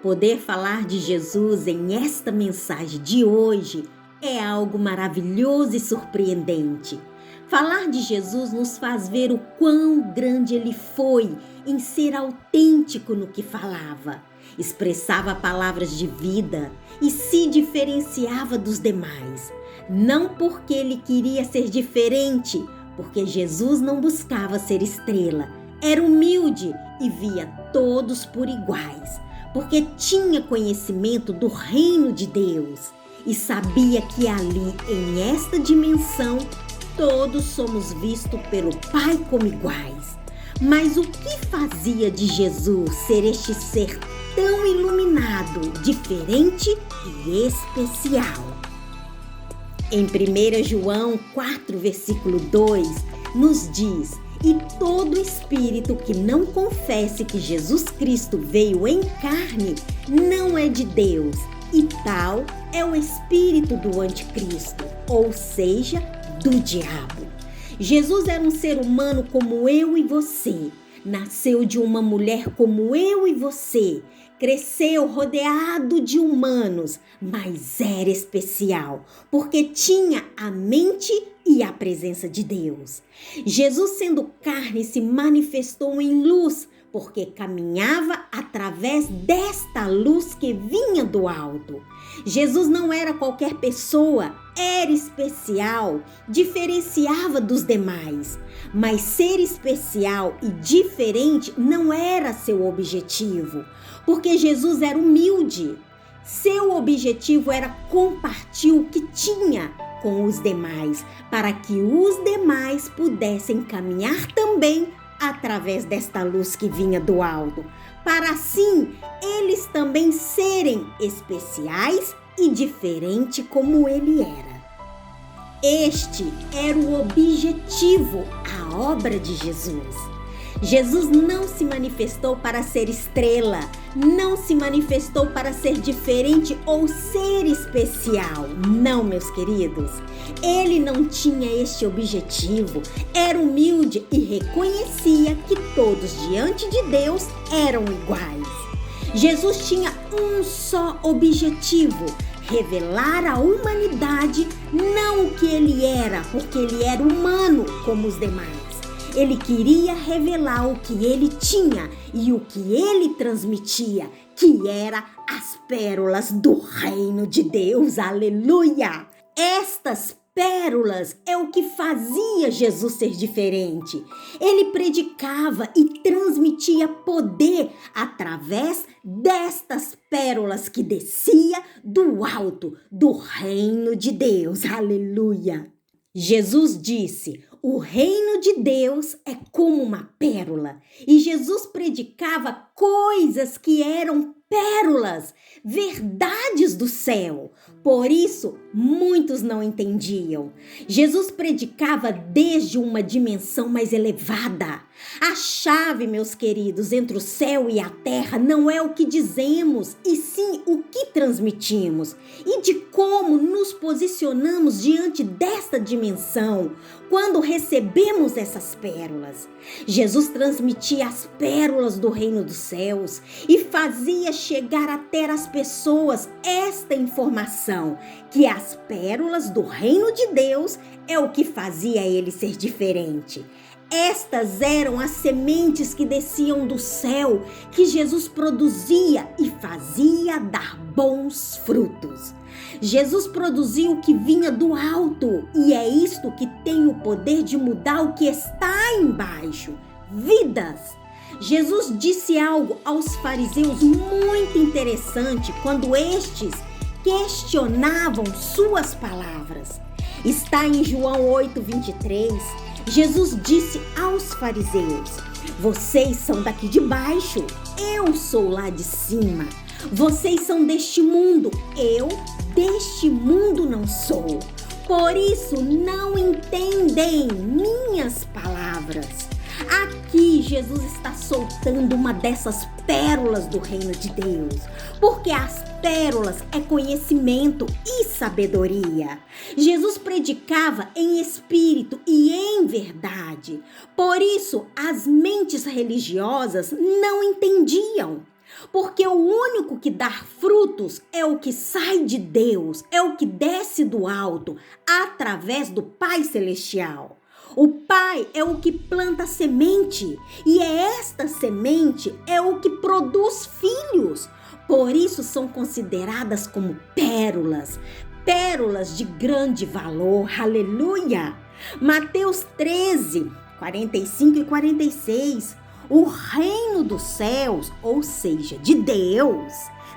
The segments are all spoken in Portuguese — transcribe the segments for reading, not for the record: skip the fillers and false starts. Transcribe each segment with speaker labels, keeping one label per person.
Speaker 1: Poder falar de Jesus em esta mensagem de hoje é algo maravilhoso e surpreendente. Falar de Jesus nos faz ver o quão grande ele foi em ser autêntico no que falava. Expressava palavras de vida e se diferenciava dos demais. Não porque ele queria ser diferente, porque Jesus não buscava ser estrela. Era humilde e via todos por iguais, porque tinha conhecimento do reino de Deus e sabia que ali, em esta dimensão, todos somos vistos pelo Pai como iguais. Mas o que fazia de Jesus ser este ser tão iluminado, diferente e especial? Em 1 João 4, versículo 2, nos diz: "E todo espírito que não confesse que Jesus Cristo veio em carne não é de Deus, e tal é o espírito do anticristo", ou seja, do diabo. Jesus era um ser humano como eu e você. Nasceu de uma mulher como eu e você. Cresceu rodeado de humanos, mas era especial, porque tinha a mente e a presença de Deus. Jesus, sendo carne, se manifestou em luz, porque caminhava através desta luz que vinha do alto. Jesus não era qualquer pessoa, era especial, diferenciava dos demais. Mas ser especial e diferente não era seu objetivo, porque Jesus era humilde. Seu objetivo era compartilhar o que tinha com os demais, para que os demais pudessem caminhar também através desta luz que vinha do alto, para assim eles também serem especiais e diferentes como ele era. Este era o objetivo, a obra de Jesus. Jesus não se manifestou para ser estrela, não se manifestou para ser diferente ou ser especial. Não, meus queridos. Ele não tinha este objetivo, era humilde e reconhecia que todos diante de Deus eram iguais. Jesus tinha um só objetivo: revelar à humanidade não o que ele era, porque ele era humano como os demais. Ele queria revelar o que ele tinha e o que ele transmitia, que era as pérolas do reino de Deus. Aleluia! Estas pérolas é o que fazia Jesus ser diferente. Ele predicava e transmitia poder através destas pérolas que descia do alto do reino de Deus. Aleluia! Jesus disse: "O reino de Deus é como uma pérola", e Jesus predicava coisas que eram pérolas, verdades do céu. Por isso, muitos não entendiam. Jesus predicava desde uma dimensão mais elevada. A chave, meus queridos, entre o céu e a terra não é o que dizemos, e sim o que transmitimos e de como nos posicionamos diante desta dimensão quando recebemos essas pérolas. Jesus transmitia as pérolas do reino dos céus e fazia chegar até as pessoas esta informação, que as pérolas do reino de Deus é o que fazia ele ser diferente. Estas eram as sementes que desciam do céu, que Jesus produzia e fazia dar bons frutos. Jesus produzia o que vinha do alto, e é isto que tem o poder de mudar o que está embaixo: vidas. Jesus disse algo aos fariseus muito interessante quando estes questionavam suas palavras. Está em João 8:23. Jesus disse aos fariseus: "Vocês são daqui de baixo, eu sou lá de cima. Vocês são deste mundo, eu deste mundo não sou. Por isso não entendem minhas palavras." Aqui Jesus está soltando uma dessas pérolas do reino de Deus, porque as pérolas é conhecimento e sabedoria. Jesus predicava em espírito e em verdade. Por isso as mentes religiosas não entendiam. Porque o único que dá frutos é o que sai de Deus, é o que desce do alto, através do Pai Celestial. O Pai é o que planta a semente, e esta semente é o que produz filhos. Por isso são consideradas como pérolas, pérolas de grande valor. Aleluia! Mateus 13, 45 e 46. O reino dos céus, ou seja, de Deus,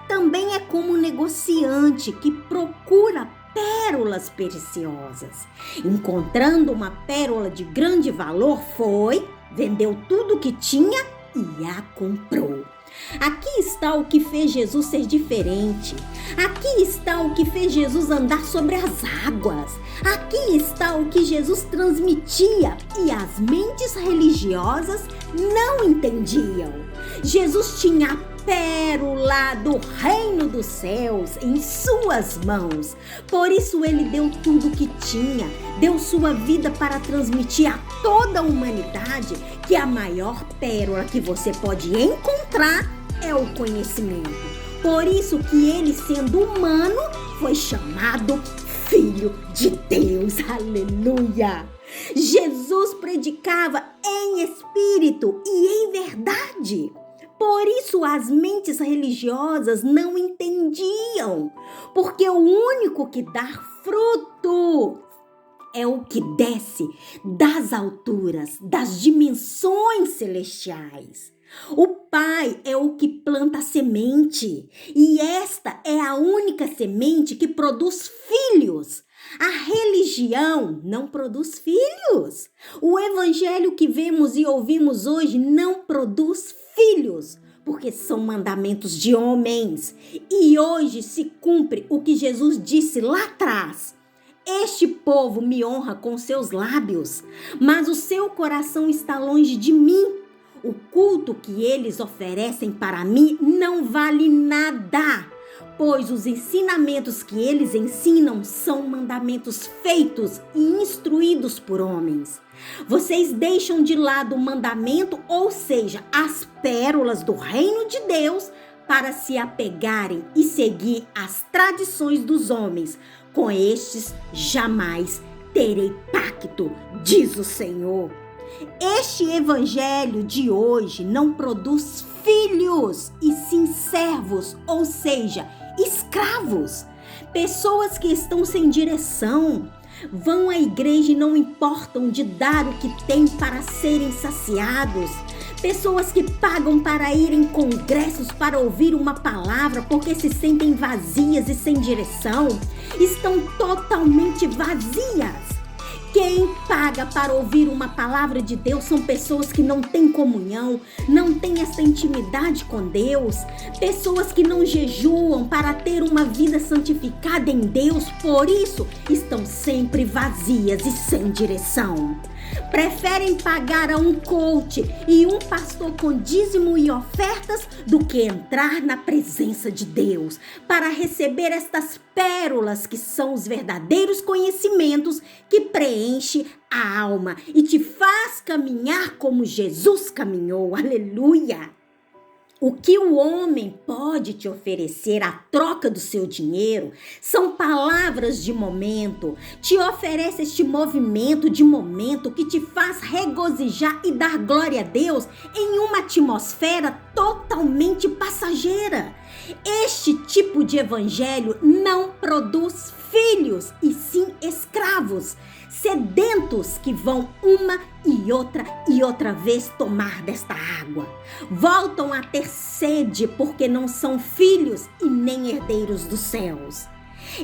Speaker 1: também é como um negociante que procura pérolas preciosas. Encontrando uma pérola de grande valor, vendeu tudo o que tinha e a comprou. Aqui está o que fez Jesus ser diferente. Aqui está o que fez Jesus andar sobre as águas. Aqui está o que Jesus transmitia e as mentes religiosas não entendiam. Jesus tinha a pérola do reino dos céus em suas mãos. Por isso ele deu tudo o que tinha, deu sua vida para transmitir a toda a humanidade que a maior pérola que você pode encontrar é o conhecimento. Por isso que ele, sendo humano, foi chamado Filho de Deus. Aleluia! Jesus predicava em espírito e em verdade. Por isso as mentes religiosas não entendiam, porque o único que dá fruto é o que desce das alturas, das dimensões celestiais. O Pai é o que planta a semente, e esta é a única semente que produz filhos. A religião não produz filhos. O evangelho que vemos e ouvimos hoje não produz filhos, porque são mandamentos de homens. E hoje se cumpre o que Jesus disse lá atrás. Este povo me honra com seus lábios, mas o seu coração está longe de mim. O culto que eles oferecem para mim não vale nada, pois os ensinamentos que eles ensinam são mandamentos feitos e instruídos por homens. Vocês deixam de lado o mandamento, ou seja, as pérolas do reino de Deus, para se apegarem e seguir as tradições dos homens. Com estes jamais terei pacto, diz o Senhor. Este evangelho de hoje não produz filhos, e sim servos, ou seja, escravos. Pessoas que estão sem direção, vão à igreja e não importam de dar o que têm para serem saciados. Pessoas que pagam para ir em congressos para ouvir uma palavra porque se sentem vazias e sem direção, estão totalmente vazias. Quem paga para ouvir uma palavra de Deus são pessoas que não têm comunhão, não têm essa intimidade com Deus, pessoas que não jejuam para ter uma vida santificada em Deus, por isso estão sempre vazias e sem direção. Preferem pagar a um coach e um pastor com dízimo e ofertas do que entrar na presença de Deus para receber estas pérolas que são os verdadeiros conhecimentos que preenche a alma e te faz caminhar como Jesus caminhou. Aleluia! O que o homem pode te oferecer à troca do seu dinheiro são palavras de momento. Te oferece este movimento de momento que te faz regozijar e dar glória a Deus em uma atmosfera totalmente passageira. Este tipo de evangelho não produz filhos, e sim escravos, sedentos que vão uma e outra vez tomar desta água. Voltam a ter sede porque não são filhos e nem herdeiros dos céus.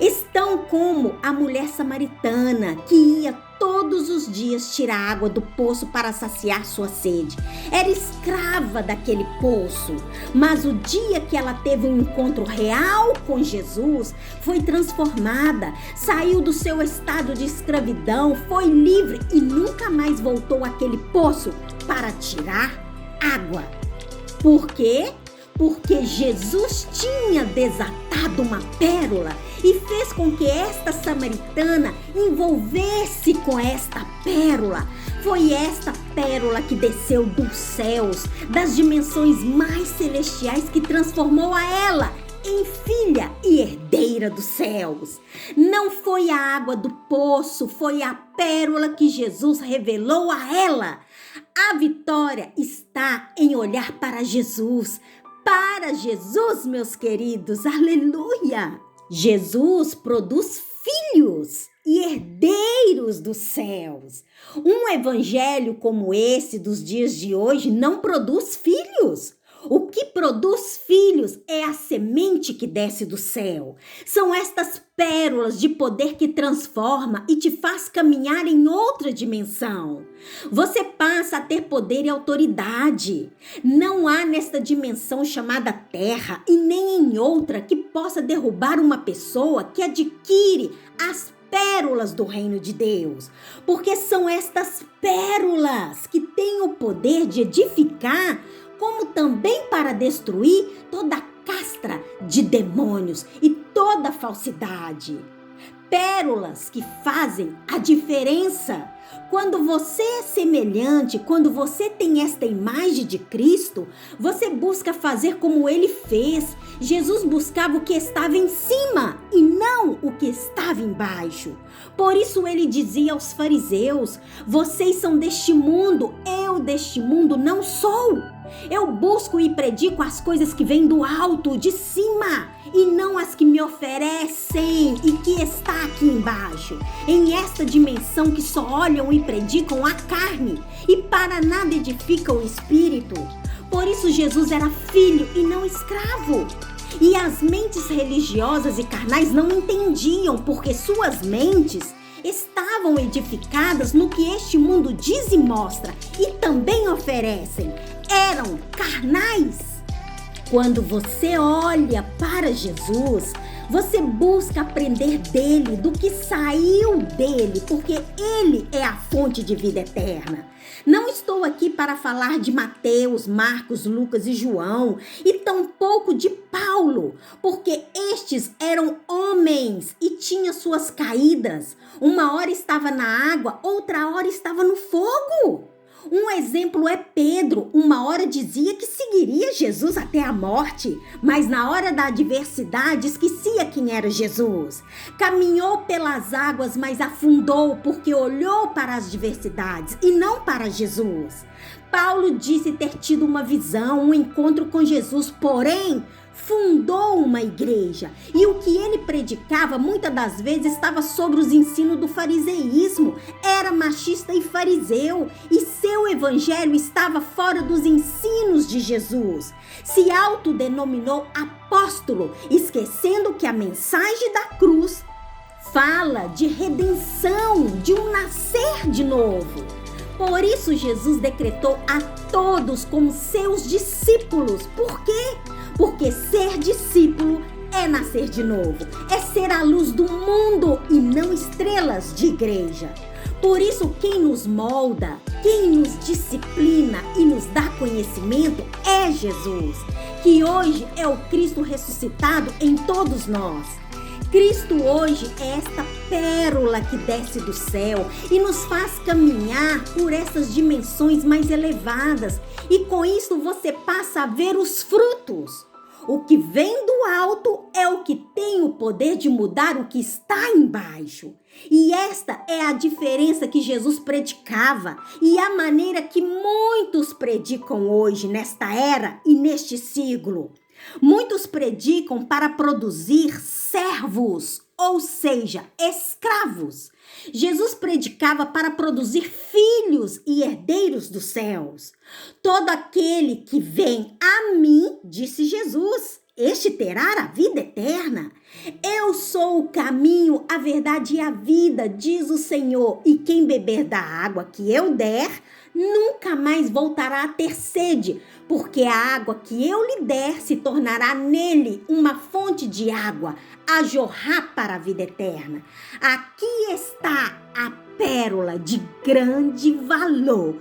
Speaker 1: Estão como a mulher samaritana que ia todos os dias tirar água do poço para saciar sua sede. Era escrava daquele poço, mas o dia que ela teve um encontro real com Jesus, foi transformada, saiu do seu estado de escravidão, foi livre e nunca mais voltou àquele poço para tirar água. Por quê? Porque Jesus tinha desatado uma pérola e fez com que esta samaritana envolvesse com esta pérola, Foi esta pérola que desceu dos céus, das dimensões mais celestiais, que transformou a ela em filha e herdeira dos céus. Não foi a água do poço, foi a pérola que Jesus revelou a ela. A vitória está em olhar para Jesus. Para Jesus, meus queridos, aleluia! Jesus produz filhos e herdeiros dos céus. Um evangelho como esse dos dias de hoje não produz filhos. O que produz filhos é a semente que desce do céu. São estas pérolas de poder que transforma e te faz caminhar em outra dimensão. Você passa a ter poder e autoridade. Não há nesta dimensão chamada terra e nem em outra que possa derrubar uma pessoa que adquire as pérolas do reino de Deus, porque são estas pérolas que têm o poder de edificar, como também para destruir toda a castra de demônios e toda falsidade. Pérolas que fazem a diferença. Quando você é semelhante, quando você tem esta imagem de Cristo, você busca fazer como ele fez. Jesus buscava o que estava em cima e não o que estava embaixo. Por isso ele dizia aos fariseus: vocês são deste mundo, eu deste mundo não sou. Eu busco e predico as coisas que vêm do alto, de cima, e não as que me oferecem e que está aqui embaixo, em esta dimensão que só olham e predicam a carne e para nada edificam o espírito. Por isso Jesus era filho e não escravo. E as mentes religiosas e carnais não entendiam, porque suas mentes estavam edificadas no que este mundo diz e mostra e também oferecem. Eram carnais. Quando você olha para Jesus, você busca aprender dele, do que saiu dele, porque ele é a fonte de vida eterna. Não estou aqui para falar de Mateus, Marcos, Lucas e João, e tampouco de Paulo, porque estes eram homens e tinham suas caídas. Uma hora estava na água, outra hora estava no fogo. Um exemplo é Pedro. Uma hora dizia que seguiria Jesus até a morte, mas na hora da adversidade esquecia quem era Jesus. Caminhou pelas águas, mas afundou porque olhou para as adversidades e não para Jesus. Paulo disse ter tido uma visão, um encontro com Jesus, porém fundou uma igreja, e o que ele predicava muitas das vezes estava sobre os ensinos do fariseísmo. Era machista e fariseu, e seu evangelho estava fora dos ensinos de Jesus. Se autodenominou apóstolo, esquecendo que a mensagem da cruz fala de redenção, de um nascer de novo. Por isso Jesus decretou a todos como seus discípulos. Por quê? Porque ser discípulo é nascer de novo, é ser a luz do mundo e não estrelas de igreja. Por isso, quem nos molda, quem nos disciplina e nos dá conhecimento é Jesus, que hoje é o Cristo ressuscitado em todos nós. Cristo hoje é esta pérola que desce do céu e nos faz caminhar por essas dimensões mais elevadas, e com isso você passa a ver os frutos. O que vem do alto é o que tem o poder de mudar o que está embaixo. E esta é a diferença que Jesus predicava e a maneira que muitos predicam hoje, nesta era e neste siglo. Muitos predicam para produzir servos, ou seja, escravos. Jesus predicava para produzir filhos e herdeiros dos céus. Todo aquele que vem a mim, disse Jesus, este terá a vida eterna. Eu sou o caminho, a verdade e a vida, diz o Senhor, e quem beber da água que eu der, nunca mais voltará a ter sede, porque a água que eu lhe der se tornará nele uma fonte de água a jorrar para a vida eterna. Aqui está a pérola de grande valor,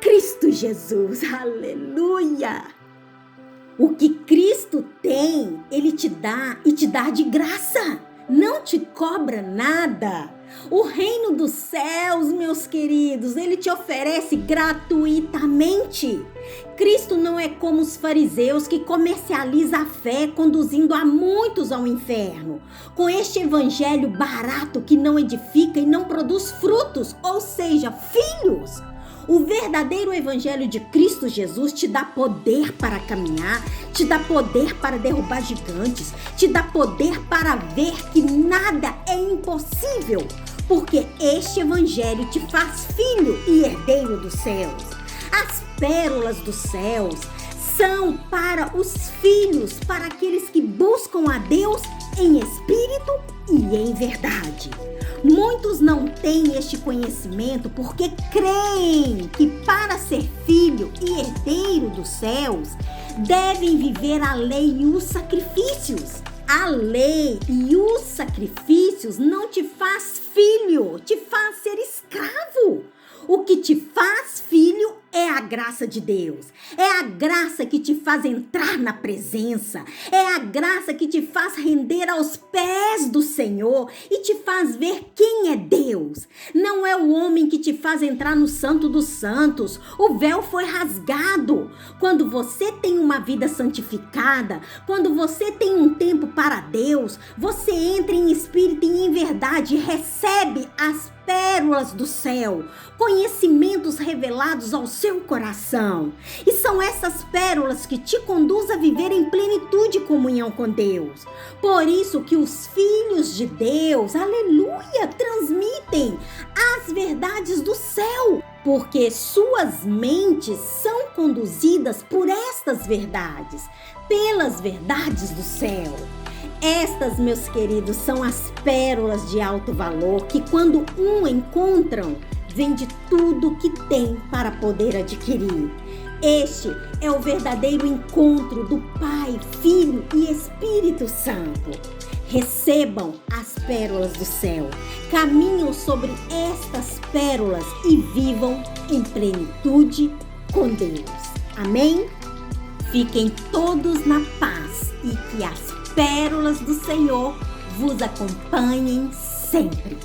Speaker 1: Cristo Jesus, aleluia! O que Cristo tem, Ele te dá e te dá de graça, não te cobra nada. O reino dos céus, meus queridos, ele te oferece gratuitamente. Cristo não é como os fariseus que comercializa a fé, conduzindo a muitos ao inferno. Com este evangelho barato que não edifica e não produz frutos, ou seja, filhos. O verdadeiro evangelho de Cristo Jesus te dá poder para caminhar, te dá poder para derrubar gigantes, te dá poder para ver que nada é impossível, porque este evangelho te faz filho e herdeiro dos céus. As pérolas dos céus são para os filhos, para aqueles que buscam a Deus em espírito e em verdade. Muitos não têm este conhecimento porque creem que para ser filho e herdeiro dos céus, devem viver a lei e os sacrifícios. A lei e os sacrifícios não te faz filho, te faz ser escravo. O que te faz filho é a graça de Deus. É a graça que te faz entrar na presença. É a graça que te faz render aos pés do Senhor e te faz ver quem é Deus. Não é o homem que te faz entrar no Santo dos Santos. O véu foi rasgado. Quando você tem uma vida santificada, quando você tem um tempo para Deus, você entra em espírito e em verdade e recebe as pérolas do céu, conhecimentos revelados ao seu coração. E são essas pérolas que te conduzem a viver em plenitude e comunhão com Deus. Por isso que os filhos de Deus, aleluia, transmitem as verdades do céu, porque suas mentes são conduzidas por estas verdades, pelas verdades do céu. Estas, meus queridos, são as pérolas de alto valor que, quando encontram, vende tudo que tem para poder adquirir. Este é o verdadeiro encontro do Pai, Filho e Espírito Santo. Recebam as pérolas do céu, caminham sobre estas pérolas e vivam em plenitude com Deus. Amém? Fiquem todos na paz e que as pérolas do Senhor vos acompanhem sempre.